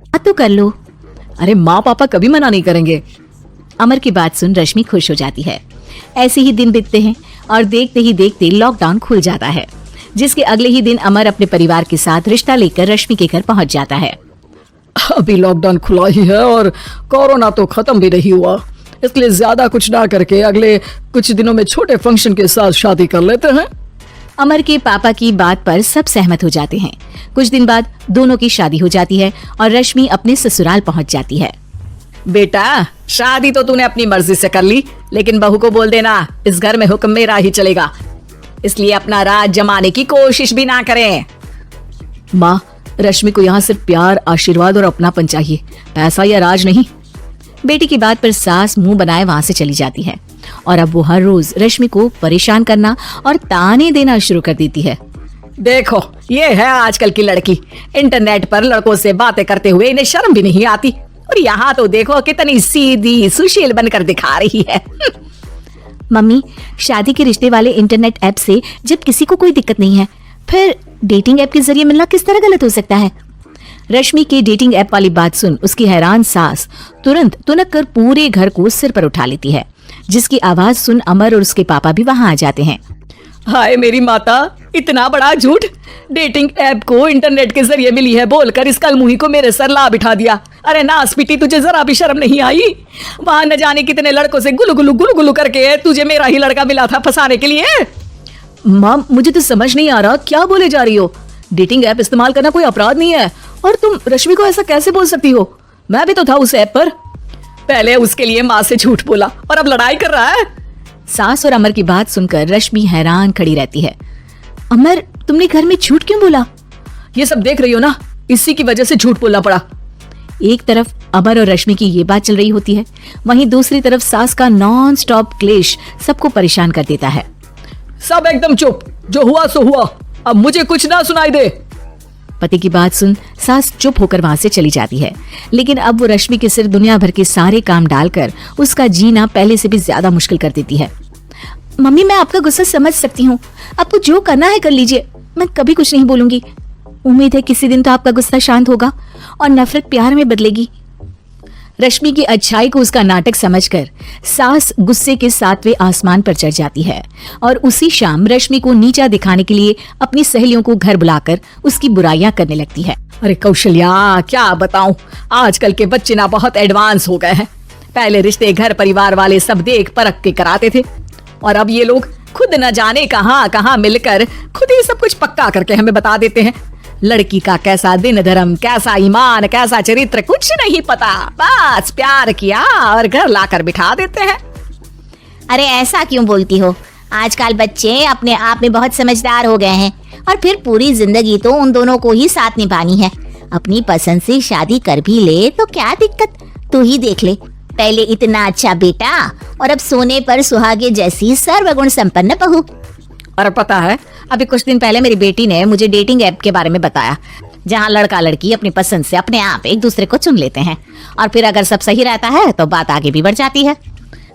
बात तो कर लो। अरे माँ पापा कभी मना नहीं करेंगे। अमर की बात सुन रश्मि खुश हो जाती है। ऐसे ही दिन बीतते हैं और देखते ही देखते लॉकडाउन खुल जाता है, जिसके अगले ही दिन अमर अपने परिवार के साथ रिश्ता लेकर रश्मि के घर पहुंच जाता है। अभी लॉकडाउन खुला ही है और कोरोना तो खत्म भी नहीं हुआ, इसलिए ज्यादा कुछ ना करके अगले कुछ दिनों में छोटे फंक्शन के साथ शादी कर लेते हैं। अमर के पापा की बात पर सब सहमत हो जाते हैं। कुछ दिन बाद दोनों की शादी हो जाती है और रश्मि अपने ससुराल पहुंच जाती है। बेटा, शादी तो तूने अपनी मर्जी से कर ली, लेकिन बहू को बोल देना इस घर में हुक्म मेरा ही चलेगा, इसलिए अपना राज जमाने की कोशिश भी ना करें। माँ, रश्मि को यहाँ सिर्फ प्यार, आशीर्वाद और अपनापन चाहिए, पैसा या राज नहीं। बेटी की बात पर सास मुंह बनाए वहाँ से चली जाती है और अब वो हर रोज रश्मि को परेशान करना और ताने देना शुरू कर देती है। देखो, ये है आजकल की लड़की, इंटरनेट पर लड़कों से बातें करते हुए इन्हें शर्म भी नहीं आती, और यहाँ तो देखो कितनी सीधी सुशील बनकर दिखा रही है। मम्मी, शादी के रिश्ते वाले इंटरनेट ऐप से जब किसी को कोई दिक्कत नहीं है, फिर डेटिंग ऐप के जरिए मिलना किस तरह गलत हो सकता है? रश्मि के डेटिंग ऐप वाली बात सुन उसकी हैरान सास तुरंत तुनक कर पूरे घर को सिर पर उठा लेती है, जिसकी आवाज सुन अमर और उसके पापा भी वहाँ आ जाते हैं। हाय मेरी माता, इतना बड़ा झूठ! डेटिंग ऐप को इंटरनेट के जरिए मिली है बोलकर इस कलमुही को मेरे सर ला बिठा दिया। अरे नासपीटी, तुझे जरा भी शर्म नहीं आई? वहां न जाने कितने लड़कों से गुलु गुलु करके तुझे मेरा ही लड़का मिला था फंसाने के लिए। माँ, मुझे तो समझ नहीं आ रहा क्या बोले जा रही हो। डेटिंग ऐप इस्तेमाल करना कोई अपराध नहीं है, और तुम रश्मि को ऐसा कैसे बोल सकती हो? मैं भी तो था उस ऐप पर। पहले उसके लिए माँ से झूठ बोला और अब लड़ाई कर रहा है। सास और अमर की बात सुनकर रश्मि हैरान खड़ी रहती है। अमर, तुमने घर में झूठ क्यों बोला? ये सब देख रही हो ना, इसी की वजह से झूठ बोलना पड़ा। एक तरफ अमर और रश्मि की ये बात चल रही होती है, वहीं दूसरी तरफ सास का नॉन स्टॉप क्लेश सबको परेशान कर देता है। सब एकदम चुप, जो हुआ सो हुआ, अब मुझे कुछ ना सुनाई दे। पति की बात सुन सास चुप होकर वहां से चली जाती है, लेकिन अब वो रश्मि के सिर दुनिया भर के सारे काम डालकर उसका जीना पहले से भी ज्यादा मुश्किल कर देती है। मम्मी, मैं आपका गुस्सा समझ सकती हूँ, आपको जो करना है कर लीजिए, मैं कभी कुछ नहीं बोलूंगी। उम्मीद है किसी दिन तो आपका गुस्सा शांत होगा और नफरत प्यार में बदलेगी। रश्मि की अच्छाई को उसका नाटक समझकर सास गुस्से के 7वें आसमान पर चढ़ जाती है और उसी शाम रश्मि को नीचा दिखाने के लिए अपनी सहेलियों को घर बुलाकर उसकी बुराइयां करने लगती है। अरे कौशल्या, क्या बताऊं, आजकल के बच्चे ना बहुत एडवांस हो गए हैं। पहले रिश्ते घर परिवार वाले सब देख परख के कराते थे, और अब ये लोग खुद न जाने कहां कहां मिलकर खुद ही सब कुछ पक्का करके हमें बता देते हैं। लड़की का कैसा दिन धर्म, कैसा ईमान, कैसा चरित्र, कुछ नहीं पता, बस प्यार किया और घर लाकर बिठा देते हैं। अरे ऐसा क्यों बोलती हो? आजकल बच्चे अपने आप में बहुत समझदार हो गए हैं, और फिर पूरी जिंदगी तो उन दोनों को ही साथ निभानी है। अपनी पसंद से शादी कर भी ले तो क्या दिक्कत, तू ही देख ले, पहले इतना अच्छा बेटा और अब सोने पर सुहागे जैसी सर्वगुण संपन्न बहू। और पता है, अभी कुछ दिन पहले मेरी बेटी ने मुझे डेटिंग ऐप के बारे में बताया, जहाँ लड़का लड़की अपनी पसंद से अपने आप एक दूसरे को चुन लेते हैं, और फिर अगर सब सही रहता है तो बात आगे भी बढ़ जाती है।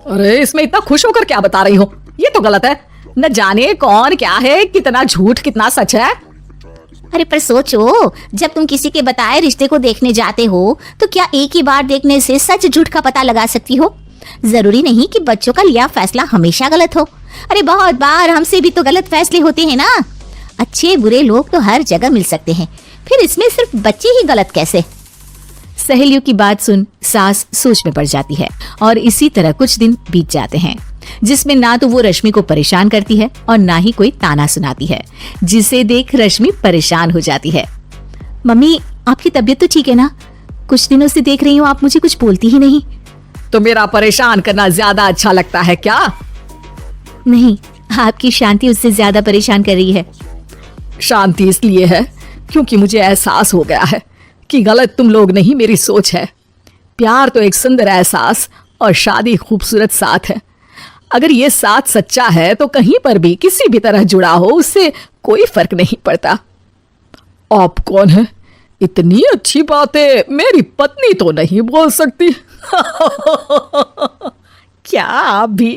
अरे इसमें इतना खुश होकर क्या बता रही हो? ये तो गलत है। न जाने कौन क्या है, कितना झूठ कितना सच है। अरे पर सोचो, जब तुम किसी के बताए रिश्ते को देखने जाते हो तो क्या एक ही बार देखने से सच झूठ का पता लगा सकती हो? जरूरी नहीं कि बच्चों का लिया फैसला हमेशा गलत हो। अरे बहुत बार हमसे भी तो गलत फैसले होते हैं ना। अच्छे बुरे लोग तो हर जगह मिल सकते हैं, फिर इसमें सिर्फ बच्चे ही गलत कैसे? सहेलियों की बात सुन सास सोच में पड़ जाती है, और इसी तरह कुछ दिन बीत जाते हैं, जिसमें ना तो वो रश्मि को परेशान करती है और ना ही कोई ताना सुनाती है, जिसे देख रश्मि परेशान हो जाती है। मम्मी, आपकी तबीयत तो ठीक है ना? कुछ दिनों से देख रही हूँ आप मुझे कुछ बोलती ही नहीं। तो मेरा परेशान करना ज्यादा अच्छा लगता है क्या? नहीं, आपकी शांति उससे ज्यादा परेशान कर रही है। शांति इसलिए है क्योंकि मुझे एहसास हो गया है कि गलत तुम लोग नहीं, मेरी सोच है। प्यार तो एक सुंदर एहसास और शादी खूबसूरत साथ है। अगर ये साथ सच्चा है तो कहीं पर भी किसी भी तरह जुड़ा हो, उससे कोई फर्क नहीं पड़ता। आप कौन है? इतनी अच्छी बातें मेरी पत्नी तो नहीं बोल सकती। क्या आप भी?